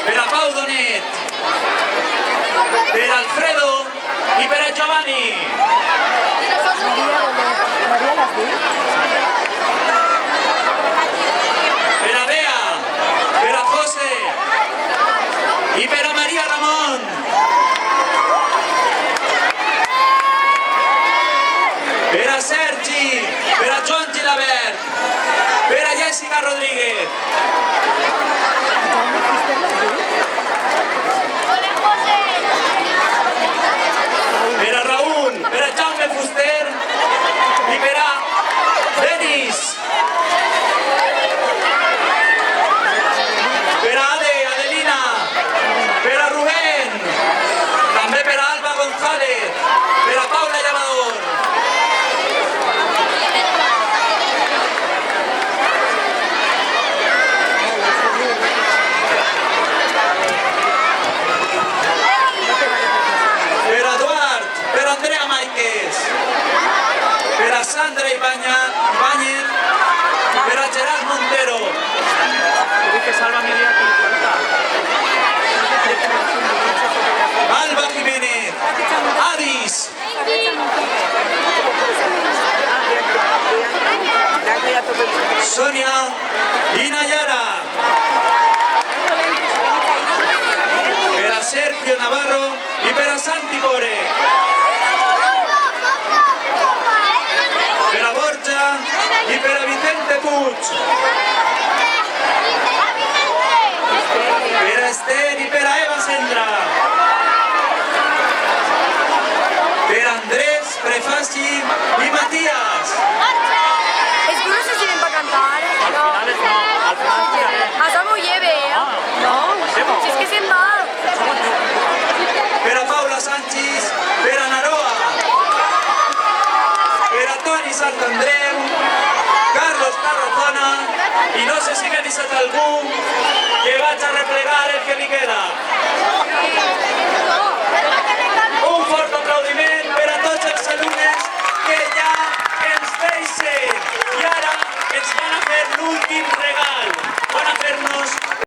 per a Pau Donet, per Alfredo i per a Giovanni. Per a Bea, per a José i per a Maria Ramon. Per a Sergi, per a Joan Gilabert, per a Jessica Rodríguez. Per a Raúl, per a Jaume Fuster i per a Denis. Per a Adelina, per a Rubén, també per a Alba González, per a Paula Llamador. Per a Eduard, per a Andrea Maiques, per a Sandra Ibáñez, per a Gerard Montero. Alba Jiménez, Adis. Sonia i Nayara. Per a Sergio Navarro i per a Santi Core. Per a Borja i per a Vicente Puig. Per a Esther i per a Eva Sendra. Per a Andrés, Prefaci i Matías. Es que no sé si ven para cantar. No. A esa muy lleve, ¿eh? No. Si es que se'n va. Per a Paula Sánchez, per a Naroa. Per a Toni Santandreu, Carlos Carrozona i no sé si m'he deixat algú que vaig a replegar el que li queda.